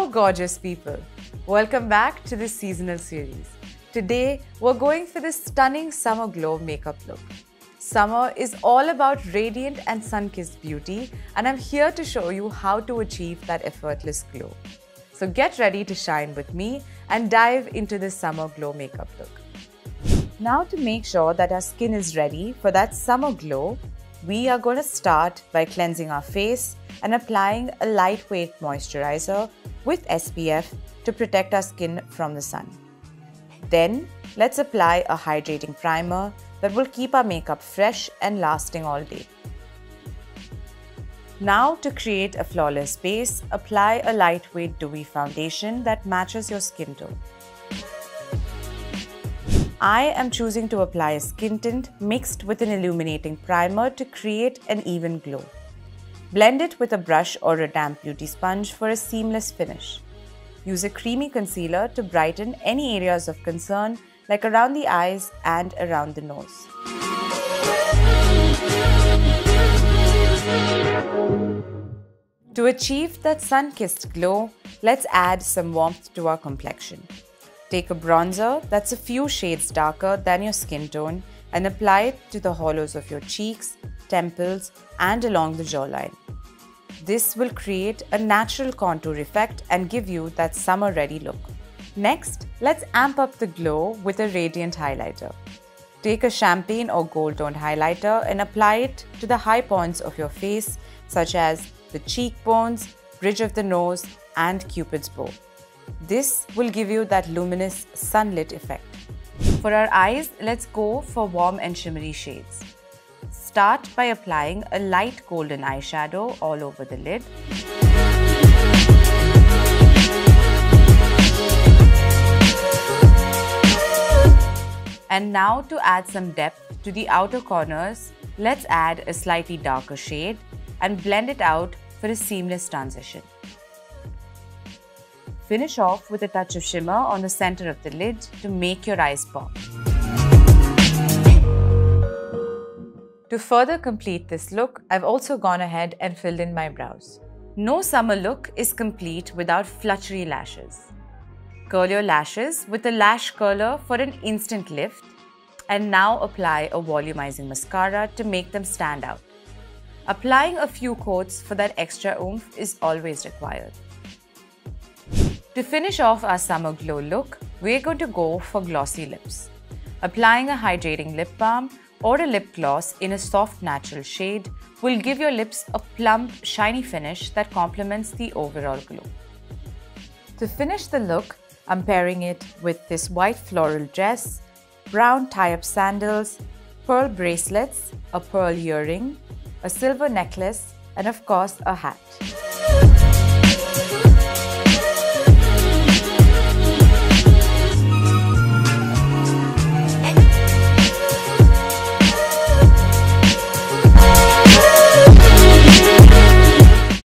gorgeous people, welcome back to this seasonal series. Today, we're going for this stunning summer glow makeup look. Summer is all about radiant and sun-kissed beauty, and I'm here to show you how to achieve that effortless glow. So get ready to shine with me and dive into this summer glow makeup look. Now, to make sure that our skin is ready for that summer glow, we are going to start by cleansing our face and applying a lightweight moisturizer with SPF to protect our skin from the sun. Then, let's apply a hydrating primer that will keep our makeup fresh and lasting all day. Now, to create a flawless base, apply a lightweight dewy foundation that matches your skin tone. I am choosing to apply a skin tint mixed with an illuminating primer to create an even glow. Blend it with a brush or a damp beauty sponge for a seamless finish. Use a creamy concealer to brighten any areas of concern like around the eyes and around the nose. To achieve that sun-kissed glow, let's add some warmth to our complexion. Take a bronzer that's a few shades darker than your skin tone and apply it to the hollows of your cheeks, temples, and along the jawline. This will create a natural contour effect and give you that summer-ready look. Next, let's amp up the glow with a radiant highlighter. Take a champagne or gold-toned highlighter and apply it to the high points of your face, such as the cheekbones, bridge of the nose, and Cupid's bow. This will give you that luminous, sunlit effect. For our eyes, let's go for warm and shimmery shades. Start by applying a light golden eyeshadow all over the lid. And now, to add some depth to the outer corners, let's add a slightly darker shade and blend it out for a seamless transition. Finish off with a touch of shimmer on the center of the lid to make your eyes pop. To further complete this look, I've also gone ahead and filled in my brows. No summer look is complete without Fluttery Lashes. Curl your lashes with a lash curler for an instant lift, and now apply a volumizing mascara to make them stand out. Applying a few coats for that extra oomph is always required. To finish off our summer glow look, we're going to go for glossy lips. Applying a hydrating lip balm or a lip gloss in a soft natural shade will give your lips a plump, shiny finish that complements the overall glow. To finish the look, I'm pairing it with this white floral dress, brown tie-up sandals, pearl bracelets, a pearl earring, a silver necklace, and of course a hat.